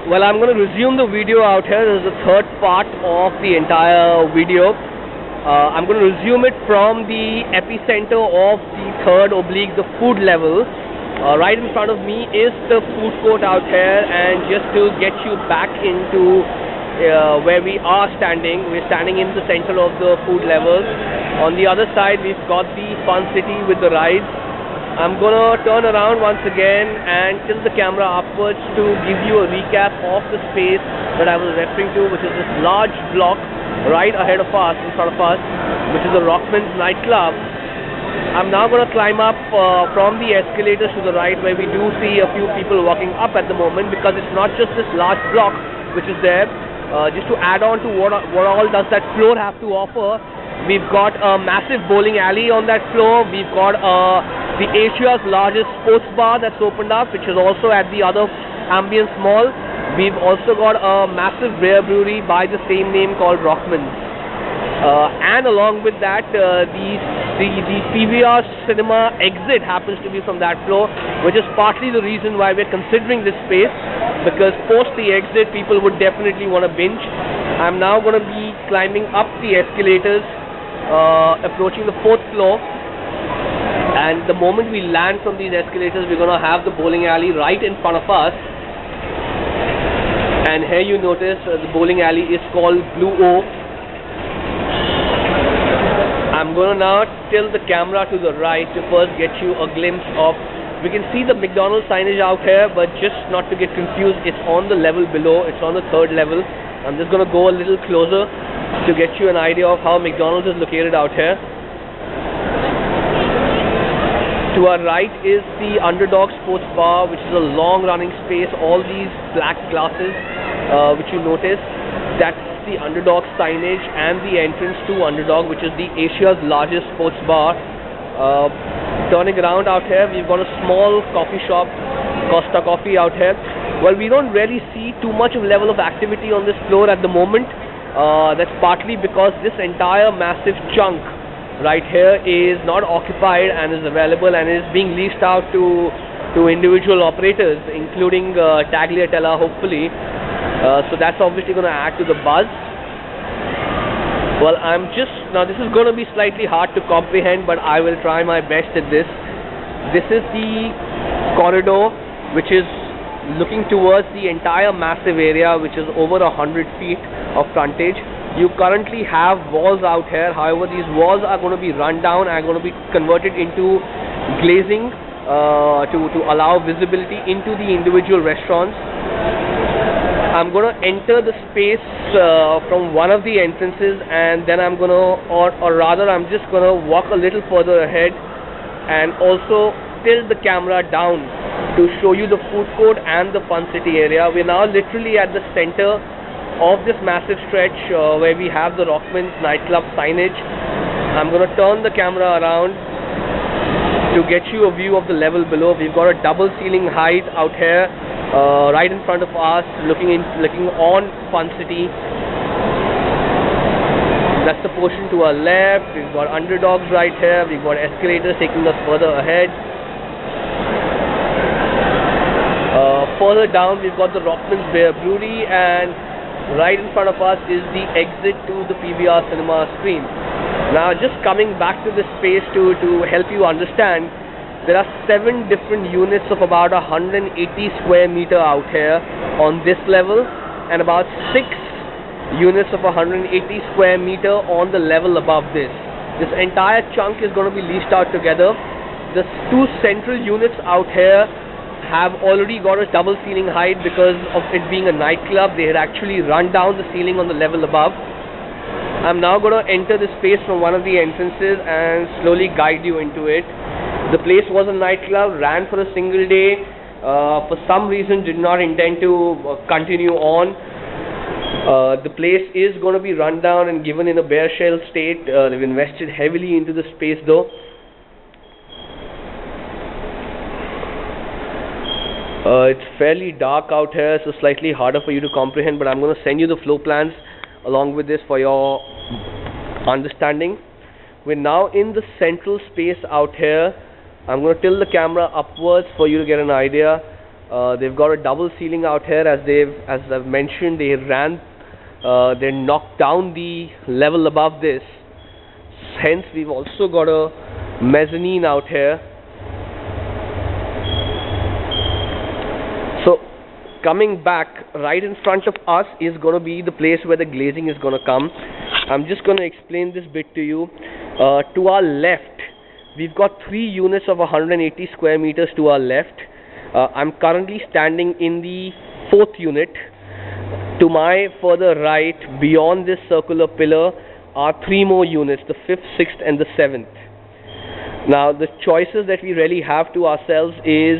Well, I'm going to resume the video out here. This is the third part of the entire video. I'm going to resume it from the epicenter of the third oblique, the food level. Right in front of me is the food court out here, and just to get you back into where we are standing, we're standing in the center of the food level. On the other side, we've got the Fun City with the rides. I'm gonna turn around once again and tilt the camera upwards to give you a recap of the space that I was referring to, which is this large block right ahead of us, in front of us, which is the Rockman's nightclub. I'm now gonna climb up from the escalators to the right, where we do see a few people walking up at the moment, because it's not just this large block which is there. Just to add on to what all does that floor have to offer, we've got a massive bowling alley on that floor. We've got the Asia's largest sports bar that's opened up, which is also at the other Ambience Mall. We've also got a massive beer brewery by the same name called Rockman's. And along with that, the PVR cinema exit happens to be from that floor, which is partly the reason why we're considering this space, because post the exit, people would definitely want to binge. I'm now going to be climbing up the escalators, approaching the 4th floor. And the moment we land from these escalators, we're going to have the bowling alley right in front of us. And here you notice the bowling alley is called Blue O. I'm going to now tilt the camera to the right to first get you a glimpse of. We can see the McDonald's signage out here, but just not to get confused, it's on the level below. It's on the 3rd level. I'm just going to go a little closer to get you an idea of how McDonald's is located out here. To our right is the Underdog Sports Bar, which is a long-running space. All these black glasses, which you notice, that's the Underdog signage and the entrance to Underdog, which is the Asia's largest sports bar. Turning around out here, we've got a small coffee shop, Costa Coffee out here. Well, we don't really see too much of level of activity on this floor at the moment. That's partly because this entire massive chunk right here is not occupied and is available and is being leased out to individual operators, including Tagliatella, hopefully. So that's obviously going to add to the buzz. Well, now this is going to be slightly hard to comprehend, but I will try my best at this. This is the corridor which is looking towards the entire massive area, which is over 100 feet of frontage. You currently have walls out here. However, these walls are going to be run down and are going to be converted into glazing to allow visibility into the individual restaurants. I'm going to enter the space from one of the entrances, and then I'm going to, or rather I'm just going to walk a little further ahead and also tilt the camera down to show you the food court and the Fun City area. We're now literally at the center of this massive stretch where we have the Rockman's nightclub signage. I'm going to turn the camera around to get you a view of the level below. We've got a double ceiling height out here right in front of us, looking on Fun City. That's the portion to our left. We've got Underdogs right here. We've got escalators taking us further ahead. Further down, we've got the Rockman's Beer Brewery, and right in front of us is the exit to the PVR cinema screen. Now, just coming back to this space to help you understand, there are 7 different units of about 180 square meter out here on this level, and about 6 units of 180 square meter on the level above this. This entire chunk is going to be leased out together. The 2 central units out here have already got a double ceiling height because of it being a nightclub. They had actually run down the ceiling on the level above. I'm now going to enter the space from one of the entrances and slowly guide you into it. The place was a nightclub, ran for a single day. For some reason did not intend to continue on. The place is going to be run down and given in a bare shell state. They've invested heavily into the space though. It's fairly dark out here, so slightly harder for you to comprehend, but I'm going to send you the floor plans along with this for your understanding. We're now in the central space out here. I'm going to tilt the camera upwards for you to get an idea. They've got a double ceiling out here, as I've mentioned. They knocked down the level above this. Hence, we've also got a mezzanine out here. So, coming back right in front of us is going to be the place where the glazing is going to come. I'm just going to explain this bit to you. To our left, we've got 3 units of 180 square meters to our left. I'm currently standing in the 4th unit. To my further right, beyond this circular pillar, are 3 more units, the 5th, 6th and the 7th. Now, the choices that we really have to ourselves is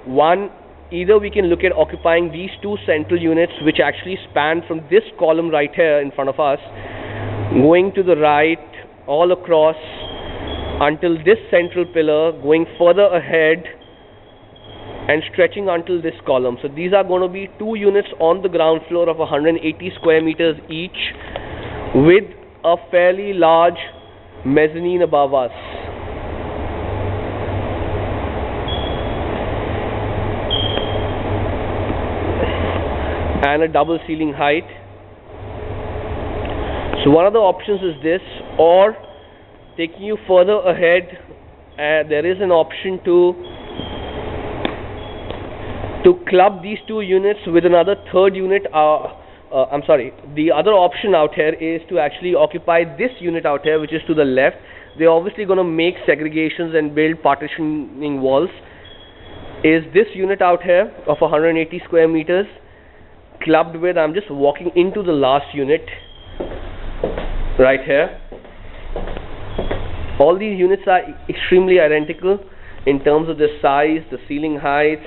one, either we can look at occupying these 2 central units, which actually span from this column right here in front of us, going to the right, all across, until this central pillar, going further ahead, and stretching until this column. So these are going to be 2 units on the ground floor of 180 square meters each, with a fairly large mezzanine above us. And a double ceiling height. So one of the options is this, or taking you further ahead, there is an option to club these 2 units with another 3rd unit. The other option out here is to actually occupy this unit out here, which is to the left. They're obviously going to make segregations and build partitioning walls. Is this unit out here of 180 square meters clubbed with, I'm just walking into the last unit right here. All these units are extremely identical in terms of the size, the ceiling heights,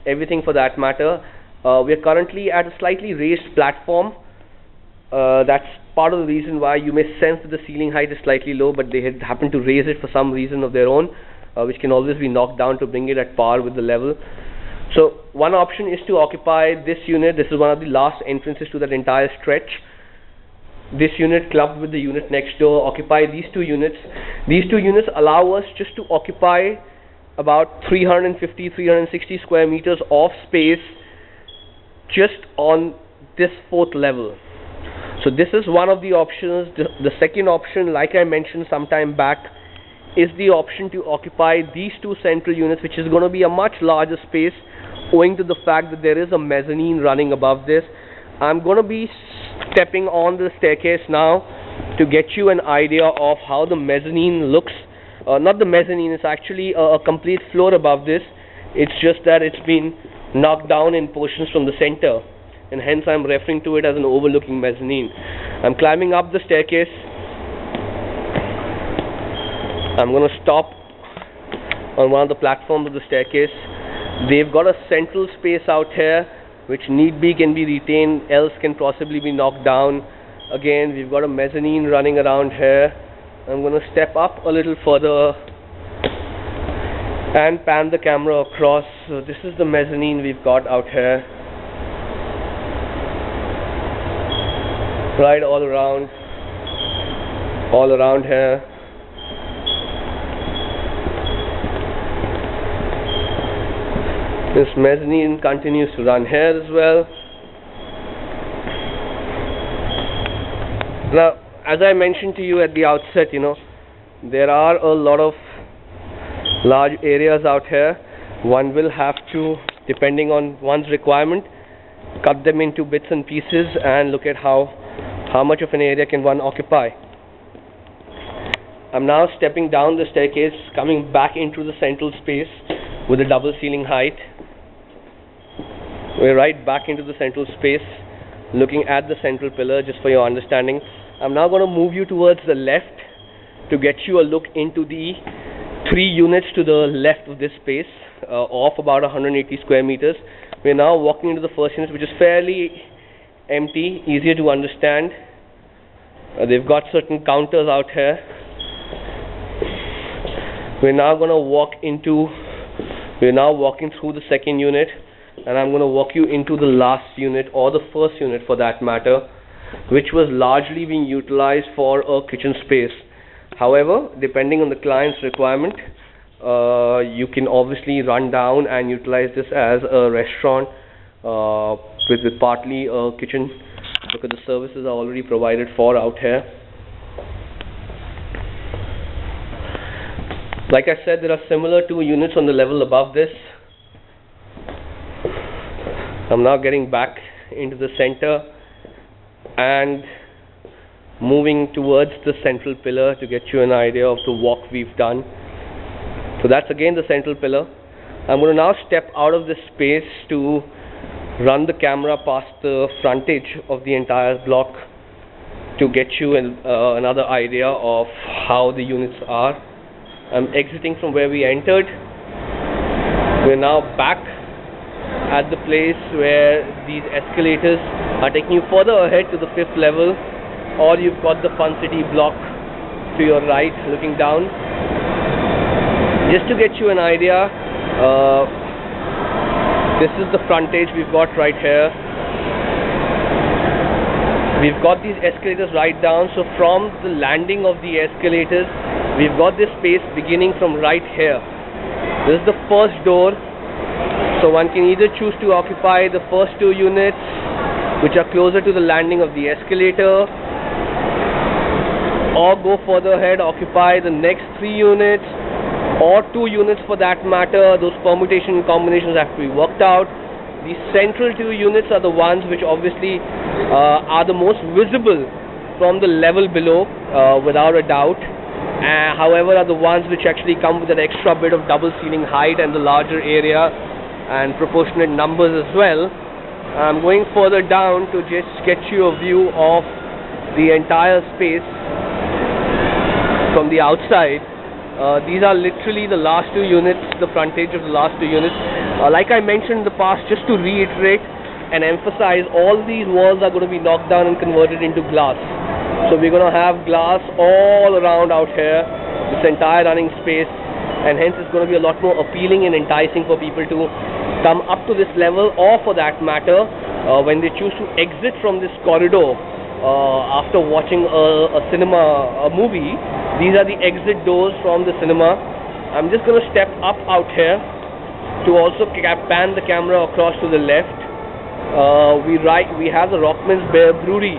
everything for that matter. We are currently at a slightly raised platform. That's part of the reason why you may sense that the ceiling height is slightly low, but they had happened to raise it for some reason of their own, which can always be knocked down to bring it at par with the level. So one option is to occupy this unit. This is one of the last entrances to that entire stretch. This unit clubbed with the unit next door, occupy these 2 units. These 2 units allow us just to occupy about 350-360 square meters of space just on this 4th level. So this is one of the options. The second option, like I mentioned some time back, is the option to occupy these 2 central units, which is going to be a much larger space owing to the fact that there is a mezzanine running above this. I'm going to be stepping on the staircase now to get you an idea of how the mezzanine looks. Not the mezzanine, it's actually a complete floor above this. It's just that it's been knocked down in portions from the center, and hence I'm referring to it as an overlooking mezzanine. I'm climbing up the staircase. I'm going to stop on one of the platforms of the staircase. They've got a central space out here which need be can be retained, else can possibly be knocked down. Again, we've got a mezzanine running around here. I'm going to step up a little further and pan the camera across. So this is the mezzanine we've got out here, right all around here. This mezzanine continues to run here as well. Now, as I mentioned to you at the outset, there are a lot of large areas out here. One will have to, depending on one's requirement, cut them into bits and pieces and look at how much of an area can one occupy. I'm now stepping down the staircase, coming back into the central space with a double ceiling height. We're right back into the central space, looking at the central pillar, just for your understanding. I'm now going to move you towards the left to get you a look into the 3 units to the left of this space, of about 180 square meters. We're now walking into the first unit, which is fairly empty, easier to understand. They've got certain counters out here. We're now walking through the second unit, and I'm going to walk you into the last unit, or the first unit for that matter, which was largely being utilized for a kitchen space. However, depending on the client's requirement, you can obviously run down and utilize this as a restaurant with partly a kitchen, because the services are already provided for out here. Like I said, there are similar 2 units on the level above this. I'm now getting back into the center and moving towards the central pillar to get you an idea of the walk we've done. So that's again the central pillar. I'm going to now step out of this space to run the camera past the frontage of the entire block to get you another idea of how the units are. I'm exiting from where we entered. We're now back at the place where these escalators are taking you further ahead to the 5th level, or you've got the Fun City block to your right looking down. Just to get you an idea, this is the frontage we've got right here. We've got these escalators right down, so from the landing of the escalators we've got this space beginning from right here. This is the first door, so one can either choose to occupy the first 2 units which are closer to the landing of the escalator, or go further ahead, occupy the next 3 units or 2 units for that matter. Those permutation combinations have to be worked out. The central 2 units are the ones which obviously are the most visible from the level below, without a doubt. However, are the ones which actually come with an extra bit of double ceiling height and the larger area and proportionate numbers as well. I'm going further down to just get you a view of the entire space from the outside. These are literally the last 2 units, the frontage of the last 2 units. Like I mentioned in the past, just to reiterate and emphasize, all these walls are going to be knocked down and converted into glass. So we're going to have glass all around out here, this entire running space, and hence it's going to be a lot more appealing and enticing for people to come up to this level, or for that matter, when they choose to exit from this corridor after watching a movie. These are the exit doors from the cinema. I'm just going to step up out here to also pan the camera across to the left. We have the Rockman's Bear Brewery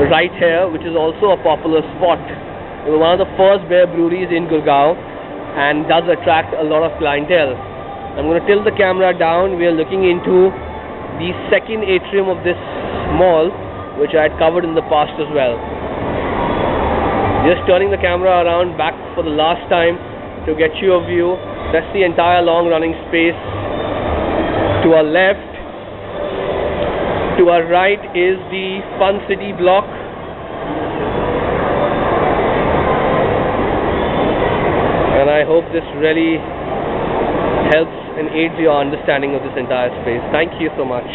right here, which is also a popular spot. It was one of the first beer breweries in Gurgaon and does attract a lot of clientele. I'm going to tilt the camera down. We are looking into the second atrium of this mall, which I had covered in the past as well. Just turning the camera around back for the last time to get you a view. That's the entire long running space. To our left, to our right is the Fun City block. And I hope this really helps and aids your understanding of this entire space. Thank you so much.